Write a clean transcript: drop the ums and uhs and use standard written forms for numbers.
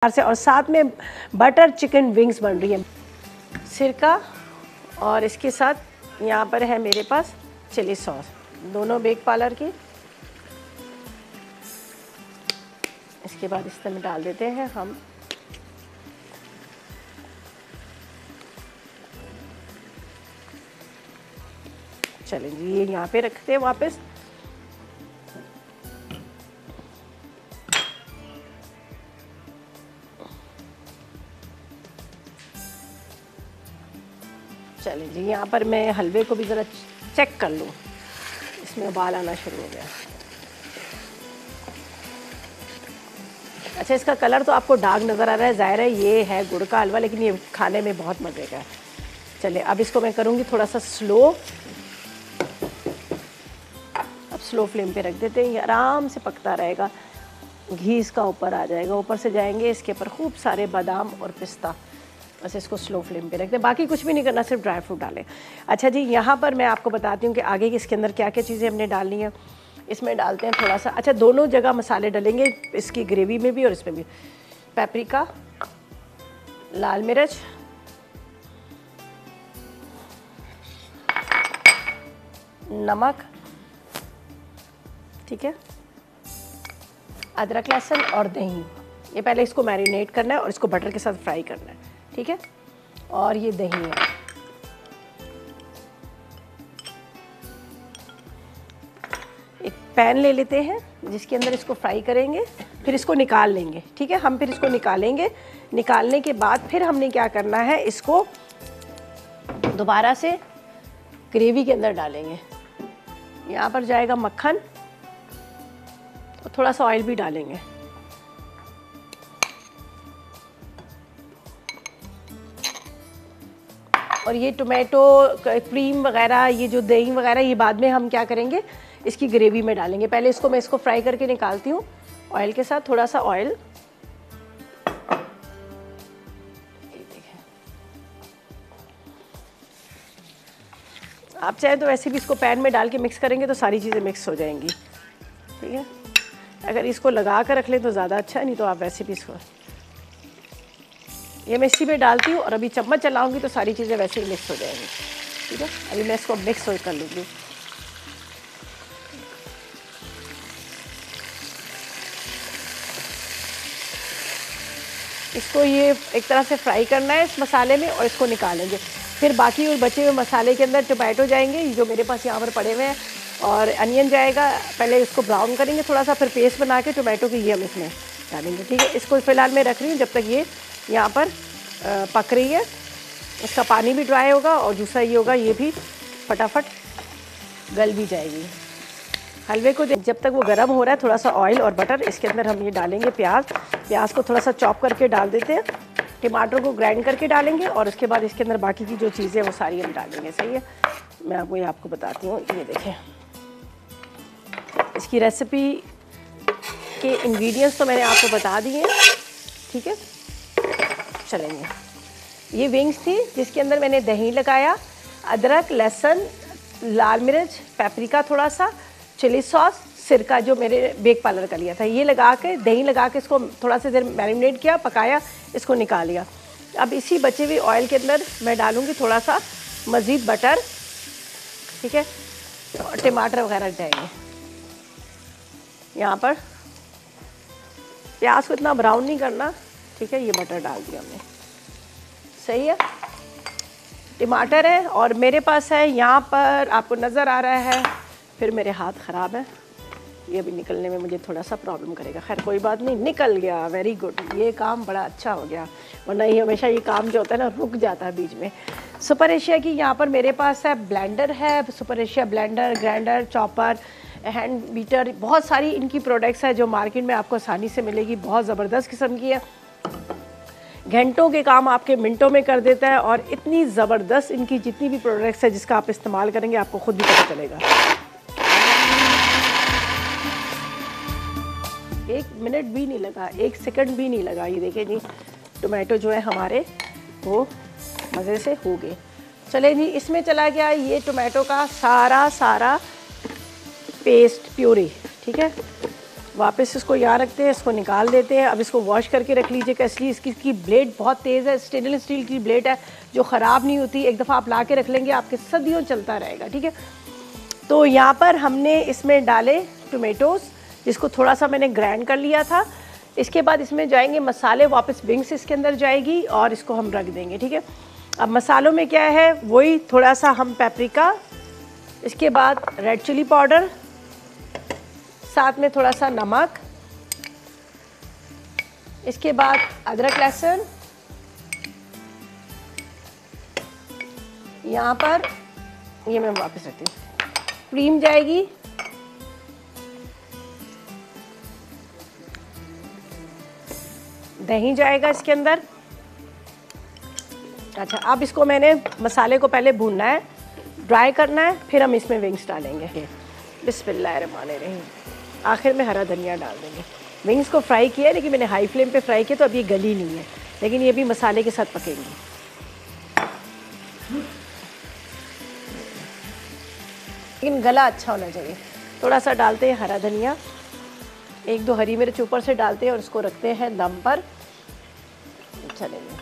से, और साथ में बटर चिकन विंग्स बन रही है। सिरका और इसके साथ यहाँ पर है मेरे पास चिली सॉस, दोनों बेक पार्लर की। इसके बाद इसमें डाल देते हैं हम चलें जी, ये यहाँ पे रखते हैं वापस। चलिए जी, यहाँ पर मैं हलवे को भी ज़रा चेक कर लूँ, इसमें उबाल आना शुरू हो गया। अच्छा, इसका कलर तो आपको डार्क नज़र आ रहा है, ज़ाहिर है ये है गुड़ का हलवा, लेकिन ये खाने में बहुत मज़े का है। चलिए अब इसको मैं करूँगी थोड़ा सा स्लो, अब स्लो फ्लेम पे रख देते हैं, ये आराम से पकता रहेगा। घी इसका ऊपर आ जाएगा, ऊपर से जाएंगे इसके ऊपर खूब सारे बादाम और पिस्ता। बस इसको स्लो फ्लेम पे रखते हैं, बाकी कुछ भी नहीं करना, सिर्फ ड्राई फ्रूट डालें। अच्छा जी, यहाँ पर मैं आपको बताती हूँ कि आगे इसके अंदर क्या क्या चीज़ें हमने डालनी है। इसमें डालते हैं थोड़ा सा, अच्छा दोनों जगह मसाले डालेंगे, इसकी ग्रेवी में भी और इसमें भी। पेपरिका, लाल मिर्च, नमक, ठीक है, अदरक लहसुन और दही। ये पहले इसको मैरिनेट करना है और इसको बटर के साथ फ्राई करना है, ठीक है। और ये दही है, एक पैन ले लेते हैं जिसके अंदर इसको फ्राई करेंगे, फिर इसको निकाल लेंगे, ठीक है। हम फिर इसको निकालेंगे, निकालने के बाद फिर हमने क्या करना है, इसको दोबारा से ग्रेवी के अंदर डालेंगे। यहाँ पर जाएगा मक्खन और थोड़ा सा ऑयल भी डालेंगे। और ये टोमेटो क्रीम वगैरह, ये जो दही वगैरह, ये बाद में हम क्या करेंगे, इसकी ग्रेवी में डालेंगे। पहले मैं इसको फ्राई करके निकालती हूँ ऑयल के साथ, थोड़ा सा ऑयल। आप चाहे तो वैसे भी इसको पैन में डाल के मिक्स करेंगे तो सारी चीज़ें मिक्स हो जाएंगी, ठीक है। अगर इसको लगा कर रख लें तो ज़्यादा अच्छा है, नहीं तो आप वैसे भी इसको, ये मैं इसी में डालती हूँ और अभी चम्मच चलाऊंगी तो सारी चीज़ें वैसे ही मिक्स हो जाएंगी, ठीक है। अभी मैं इसको मिक्स कर लूँगी। इसको ये एक तरह से फ्राई करना है इस मसाले में और इसको निकालेंगे। फिर बाकी और बचे हुए मसाले के अंदर टोमेटो जाएंगे, जो मेरे पास यहाँ पर पड़े हुए हैं, और अनियन जाएगा। पहले इसको ब्राउन करेंगे थोड़ा सा, फिर पेस्ट बना के टोमेटो की ये हम इसमें डालेंगे, ठीक है। इसको फ़िलहाल मैं रख रही हूँ जब तक ये यहाँ पर पक रही है। इसका पानी भी ड्राई होगा और दूसरा ये होगा, ये भी फटाफट गल भी जाएगी। हलवे को जब तक वो गर्म हो रहा है, थोड़ा सा ऑयल और बटर, इसके अंदर हम ये डालेंगे प्याज को थोड़ा सा चॉप करके डाल देते हैं। टमाटर को ग्राइंड करके डालेंगे और उसके बाद इसके अंदर बाकी की जो चीज़ें वो सारी हम डालेंगे, सही है। मैं आपको बताती हूँ, ये देखें, इसकी रेसिपी के इंग्रेडिएंट्स तो मैंने आपको बता दिए हैं, ठीक है। चलेंगे, ये विंग्स थी जिसके अंदर मैंने दही लगाया, अदरक लहसुन, लाल मिर्च, पेपरिका थोड़ा सा, चिली सॉस, सिरका जो मेरे बेक पार्लर का लिया था, ये लगा के, दही लगा के इसको थोड़ा सा देर मैरिनेट किया, पकाया, इसको निकाल लिया। अब इसी बचे हुए ऑयल के अंदर मैं डालूँगी थोड़ा सा मज़ीद बटर, ठीक है, और टमाटर वगैरह जाएंगे। यहाँ पर प्याज को इतना ब्राउन नहीं करना, ठीक है। ये बटर डाल दिया हमने, सही है। टमाटर है और मेरे पास है, यहाँ पर आपको नज़र आ रहा है, फिर मेरे हाथ ख़राब है, ये अभी निकलने में मुझे थोड़ा सा प्रॉब्लम करेगा। खैर कोई बात नहीं, निकल गया, वेरी गुड, ये काम बड़ा अच्छा हो गया, वरना ये हमेशा ये काम जो होता है ना रुक जाता है बीच में। सुपर एशिया की यहाँ पर मेरे पास है ब्लेंडर है, super Asia blender, grinder, chopper, hand beater, बहुत सारी इनकी प्रोडक्ट्स है जो मार्केट में आपको आसानी से मिलेगी। बहुत ज़बरदस्त किस्म की है, घंटों के काम आपके मिनटों में कर देता है। और इतनी ज़बरदस्त इनकी जितनी भी प्रोडक्ट्स है जिसका आप इस्तेमाल करेंगे आपको खुद भी पता चलेगा। 1 मिनट भी नहीं लगा, 1 सेकंड भी नहीं लगा। ये देखिए जी, टोमेटो जो है हमारे वो मज़े से हो गए। चले जी, इसमें चला गया ये टोमेटो का सारा पेस्ट, प्यूरी, ठीक है। वापस इसको यहाँ रखते हैं, इसको निकाल देते हैं। अब इसको वॉश करके रख लीजिएगा, इसलिए इसकी ब्लेड बहुत तेज़ है, स्टेनलेस स्टील की ब्लेड है जो ख़राब नहीं होती। एक दफ़ा आप ला के रख लेंगे आपके सदियों चलता रहेगा, ठीक है। तो यहाँ पर हमने इसमें डाले टोमेटोज़, जिसको थोड़ा सा मैंने ग्राइंड कर लिया था। इसके बाद इसमें जाएंगे मसाले, वापस विंग्स इसके अंदर जाएगी और इसको हम रख देंगे, ठीक है। अब मसालों में क्या है, वही थोड़ा सा हम पेपरिका, इसके बाद रेड चिली पाउडर, साथ में थोड़ा सा नमक, इसके बाद अदरक लहसुन, यहाँ पर ये मैं वापस रखती हूँ, क्रीम जाएगी, दही जाएगा इसके अंदर। अच्छा, अब इसको मैंने मसाले को पहले भूनना है, ड्राई करना है, फिर हम इसमें विंग्स डालेंगे। बिस्मिल्लाहिर्रहमानिर्रहीम। आखिर में हरा धनिया डाल देंगे। विंग्स को फ्राई किया है, लेकिन मैंने हाई फ्लेम पे फ्राई किया तो अब ये गली नहीं है, लेकिन ये भी मसाले के साथ पकेंगी। लेकिन गला अच्छा होना चाहिए। थोड़ा सा डालते हैं हरा धनिया, 1-2 हरी मिर्च ऊपर से डालते हैं और उसको रखते हैं दम पर। चलेंगे,